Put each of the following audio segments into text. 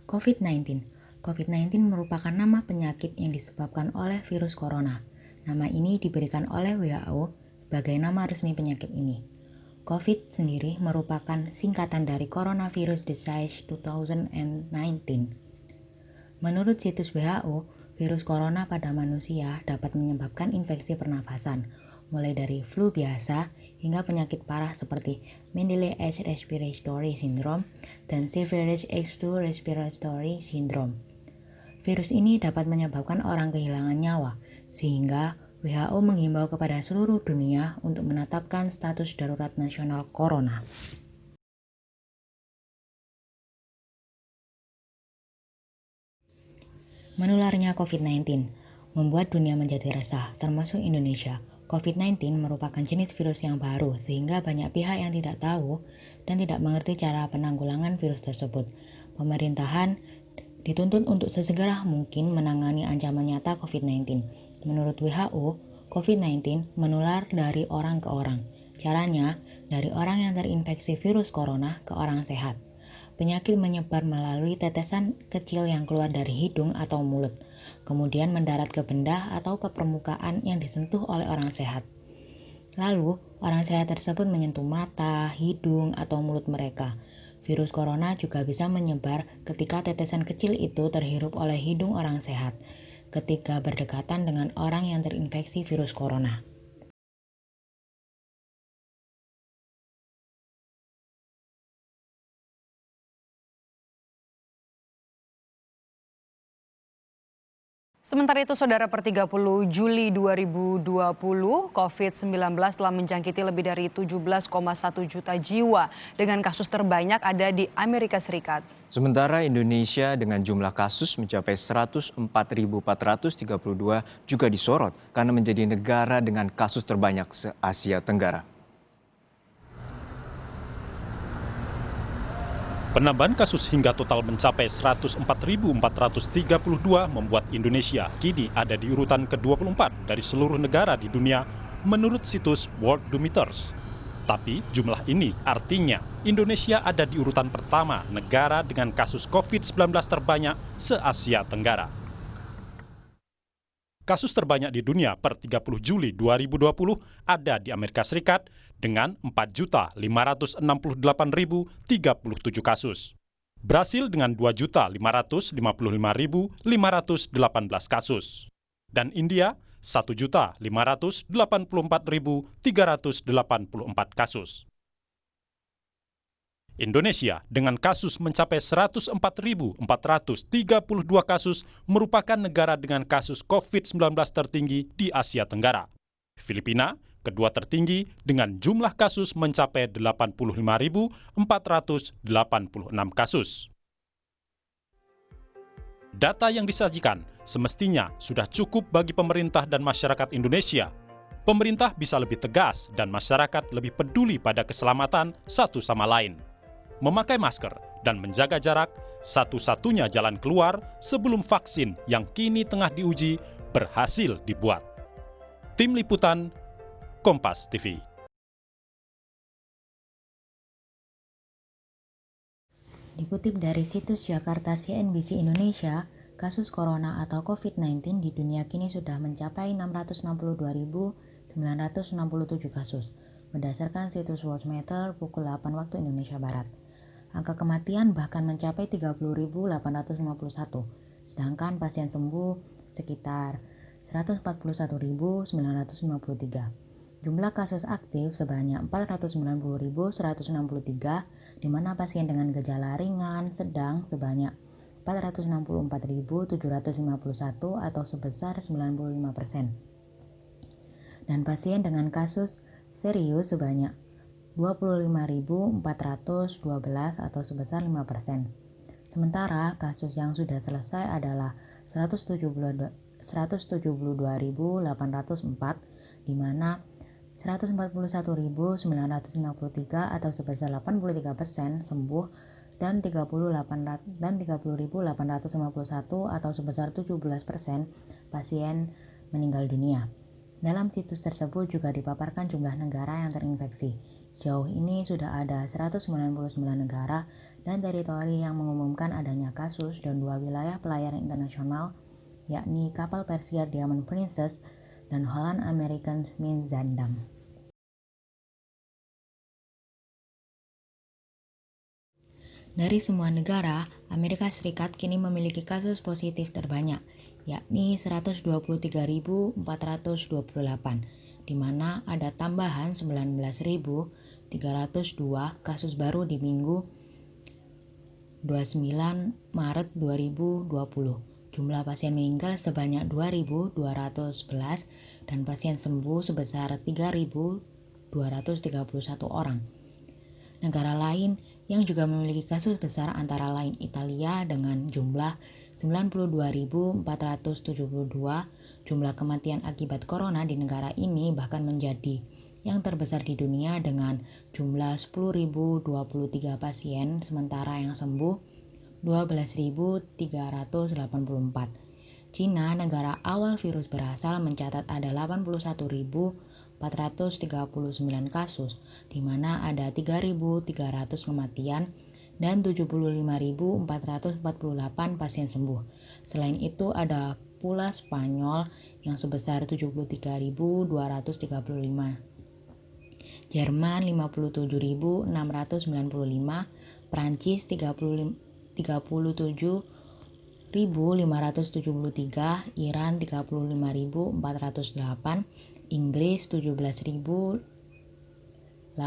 COVID-19. COVID-19 merupakan nama penyakit yang disebabkan oleh virus corona. Nama ini diberikan oleh WHO sebagai nama resmi penyakit ini. COVID sendiri merupakan singkatan dari Coronavirus Disease 2019. Menurut situs WHO, virus corona pada manusia dapat menyebabkan infeksi pernafasan, mulai dari flu biasa hingga penyakit parah seperti Mendelian Respiratory Syndrome dan Severe H2 Respiratory Syndrome. Virus ini dapat menyebabkan orang kehilangan nyawa, sehingga WHO menghimbau kepada seluruh dunia untuk menetapkan status darurat nasional corona. Menularnya COVID-19 membuat dunia menjadi resah, termasuk Indonesia. COVID-19 merupakan jenis virus yang baru, sehingga banyak pihak yang tidak tahu dan tidak mengerti cara penanggulangan virus tersebut. Pemerintahan dituntut untuk sesegera mungkin menangani ancaman nyata COVID-19. Menurut WHO, COVID-19 menular dari orang ke orang. Caranya, dari orang yang terinfeksi virus corona ke orang sehat. Penyakit menyebar melalui tetesan kecil yang keluar dari hidung atau mulut, kemudian mendarat ke benda atau ke permukaan yang disentuh oleh orang sehat. Lalu, orang sehat tersebut menyentuh mata, hidung, atau mulut mereka. Virus corona juga bisa menyebar ketika tetesan kecil itu terhirup oleh hidung orang sehat, ketika berdekatan dengan orang yang terinfeksi virus corona. Sementara itu, Saudara, per 30 Juli 2020, COVID-19 telah menjangkiti lebih dari 17,1 juta jiwa dengan kasus terbanyak ada di Amerika Serikat. Sementara Indonesia dengan jumlah kasus mencapai 104.432 juga disorot karena menjadi negara dengan kasus terbanyak se-Asia Tenggara. Penambahan kasus hingga total mencapai 104.432 membuat Indonesia kini ada di urutan ke-24 dari seluruh negara di dunia menurut situs Worldometers. Tapi jumlah ini artinya Indonesia ada di urutan pertama negara dengan kasus COVID-19 terbanyak se-Asia Tenggara. Kasus terbanyak di dunia per 30 Juli 2020 ada di Amerika Serikat dengan 4.568.037 kasus. Brasil dengan 2.555.518 kasus. Dan India 1.584.384 kasus. Indonesia dengan kasus mencapai 104.432 kasus merupakan negara dengan kasus COVID-19 tertinggi di Asia Tenggara. Filipina kedua tertinggi dengan jumlah kasus mencapai 85.486 kasus. Data yang disajikan semestinya sudah cukup bagi pemerintah dan masyarakat Indonesia. Pemerintah bisa lebih tegas dan masyarakat lebih peduli pada keselamatan satu sama lain. Memakai masker dan menjaga jarak satu-satunya jalan keluar sebelum vaksin yang kini tengah diuji berhasil dibuat. Tim Liputan, Kompas TV. Dikutip dari situs Jakarta CNBC Indonesia, kasus corona atau COVID-19 di dunia kini sudah mencapai 662.967 kasus, berdasarkan situs Worldometers pukul 8 waktu Indonesia Barat. Angka kematian bahkan mencapai 30.851, sedangkan pasien sembuh sekitar 141.953. Jumlah kasus aktif sebanyak 490.163, di mana pasien dengan gejala ringan sedang sebanyak 464.751 atau sebesar 95%. Dan pasien dengan kasus serius sebanyak 25.412 atau sebesar 5%. Sementara kasus yang sudah selesai adalah 172.804, di mana 141.953 atau sebesar 83% sembuh dan 30.851 atau sebesar 17% pasien meninggal dunia. Dalam situs tersebut juga dipaparkan jumlah negara yang terinfeksi. Sejauh ini sudah ada 199 negara dan teritori yang mengumumkan adanya kasus dan 2 wilayah pelayaran internasional, yakni kapal Persia Diamond Princess dan Holland American Smith Zandam. Dari semua negara, Amerika Serikat kini memiliki kasus positif terbanyak, yakni 123.428, di mana ada tambahan 19.302 kasus baru di Minggu 29 Maret 2020. Jumlah pasien meninggal sebanyak 2.211 dan pasien sembuh sebesar 3.231 orang. Negara lain yang juga memiliki kasus besar antara lain Italia dengan jumlah 92.472. Jumlah kematian akibat corona di negara ini bahkan menjadi yang terbesar di dunia dengan jumlah 10.023 pasien, sementara yang sembuh 12.384. Cina, negara awal virus berasal, mencatat ada 81.439 kasus, di mana ada 3.300 kematian dan 75.448 pasien sembuh. Selain itu ada pula Spanyol yang sebesar 73.235, Jerman 57.695, Prancis 37.573, Iran 35.408, Inggris 17.089,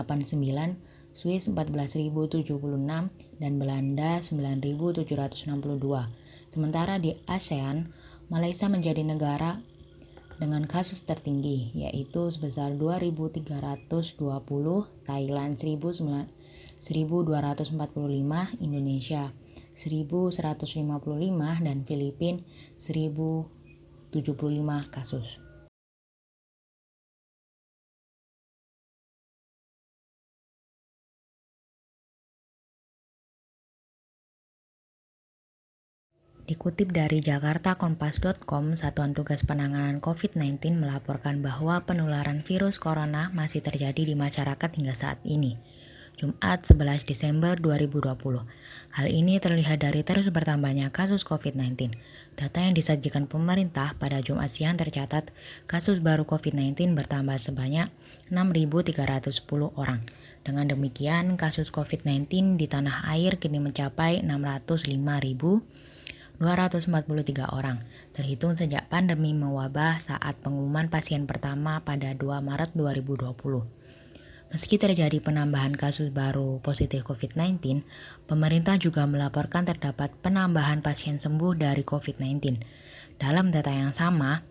Swiss 14.076, dan Belanda 9.762. Sementara di ASEAN, Malaysia menjadi negara dengan kasus tertinggi, yaitu sebesar 2.320, Thailand 1.245, Indonesia 1.155, dan Filipina 1.075 kasus. Dikutip dari jakartakompas.com, Satuan Tugas Penanganan COVID-19 melaporkan bahwa penularan virus corona masih terjadi di masyarakat hingga saat ini, Jumat 11 Desember 2020. Hal ini terlihat dari terus bertambahnya kasus COVID-19. Data yang disajikan pemerintah pada Jumat siang tercatat kasus baru COVID-19 bertambah sebanyak 6.310 orang. Dengan demikian, kasus COVID-19 di tanah air kini mencapai 605.243 orang, terhitung sejak pandemi mewabah saat pengumuman pasien pertama pada 2 Maret 2020. Meski terjadi penambahan kasus baru positif COVID-19, pemerintah juga melaporkan terdapat penambahan pasien sembuh dari COVID-19. Dalam data yang sama,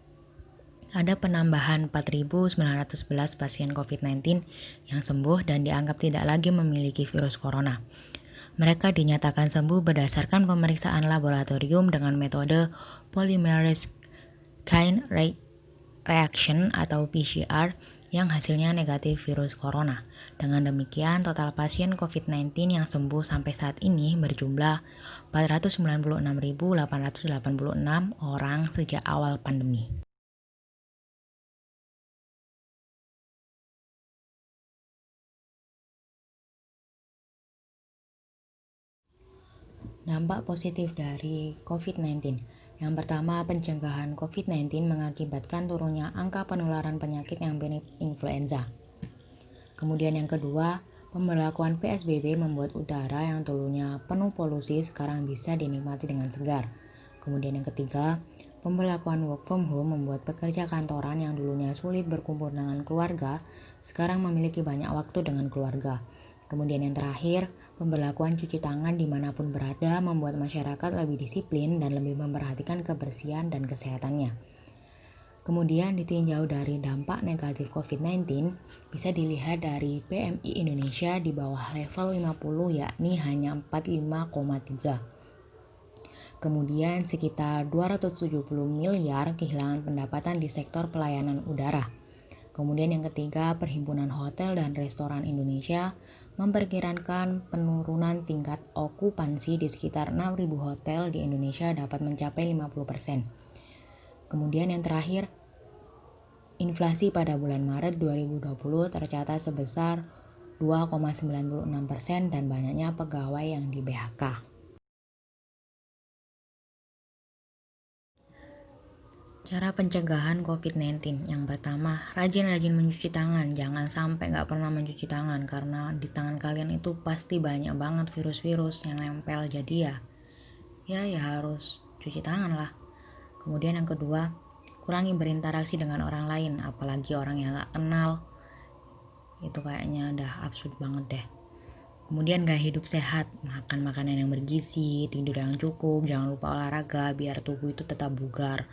ada penambahan 4.911 pasien COVID-19 yang sembuh dan dianggap tidak lagi memiliki virus corona. Mereka dinyatakan sembuh berdasarkan pemeriksaan laboratorium dengan metode polymerase chain reaction atau PCR yang hasilnya negatif virus corona. Dengan demikian, total pasien COVID-19 yang sembuh sampai saat ini berjumlah 496.886 orang sejak awal pandemi. Dampak positif dari COVID-19. Yang pertama, pencegahan COVID-19 mengakibatkan turunnya angka penularan penyakit yang mirip influenza. Kemudian yang kedua, pemberlakuan PSBB membuat udara yang dulunya penuh polusi sekarang bisa dinikmati dengan segar. Kemudian yang ketiga, pemberlakuan work from home membuat pekerja kantoran yang dulunya sulit berkumpul dengan keluarga sekarang memiliki banyak waktu dengan keluarga. Kemudian yang terakhir, pemberlakuan cuci tangan dimanapun berada membuat masyarakat lebih disiplin dan lebih memperhatikan kebersihan dan kesehatannya. Kemudian ditinjau dari dampak negatif COVID-19, bisa dilihat dari PMI Indonesia di bawah level 50 yakni hanya 45,3. Kemudian sekitar 270 miliar kehilangan pendapatan di sektor pelayanan udara. Kemudian yang ketiga, Perhimpunan Hotel dan Restoran Indonesia memperkirakan penurunan tingkat okupansi di sekitar 6.000 hotel di Indonesia dapat mencapai 50%. Kemudian yang terakhir, inflasi pada bulan Maret 2020 tercatat sebesar 2,96% dan banyaknya pegawai yang di PHK. Cara pencegahan COVID-19 yang pertama, rajin-rajin mencuci tangan. Jangan sampai nggak pernah mencuci tangan karena di tangan kalian itu pasti banyak banget virus-virus yang nempel. Jadi ya harus cuci tangan lah. Kemudian yang kedua, kurangi berinteraksi dengan orang lain, apalagi orang yang nggak kenal. Itu kayaknya udah absurd banget deh. Kemudian gaya hidup sehat, makan makanan yang bergizi, tidur yang cukup, jangan lupa olahraga biar tubuh itu tetap bugar.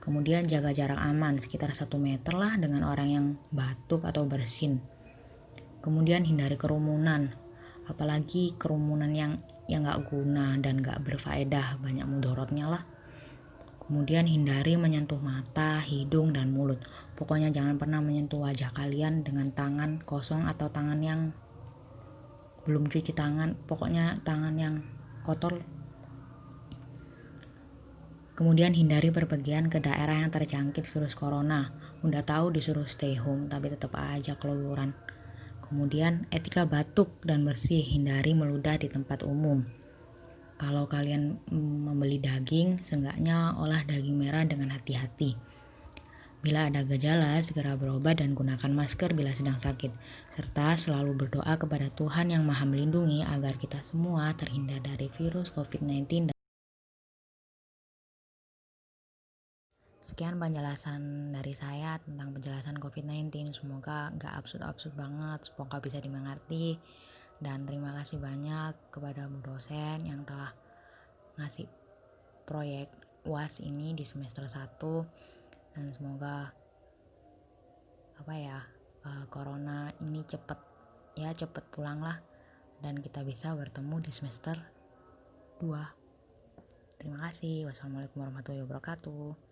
Kemudian jaga jarak aman sekitar 1 meter lah dengan orang yang batuk atau bersin. Kemudian hindari kerumunan, apalagi kerumunan yang gak guna dan gak berfaedah, banyak mudorotnya lah. Kemudian hindari menyentuh mata, hidung, dan mulut. Pokoknya jangan pernah menyentuh wajah kalian dengan tangan kosong atau tangan yang belum cuci tangan, pokoknya tangan yang kotor. Kemudian hindari berpergian ke daerah yang terjangkit virus corona. Udah tahu disuruh stay home, tapi tetap aja keluyuran. Kemudian etika batuk dan bersih, hindari meludah di tempat umum. Kalau kalian membeli daging, seenggaknya olah daging merah dengan hati-hati. Bila ada gejala, segera berobat dan gunakan masker bila sedang sakit. Serta selalu berdoa kepada Tuhan yang Maha Melindungi agar kita semua terhindar dari virus COVID-19. Sekian penjelasan dari saya tentang penjelasan COVID-19. Semoga nggak absurd-absurd banget, semoga bisa dimengerti. Dan terima kasih banyak kepada Bu dosen yang telah ngasih proyek UAS ini di semester 1. Dan semoga corona ini cepet pulang lah dan kita bisa bertemu di semester 2. Terima kasih. Wassalamualaikum warahmatullahi wabarakatuh.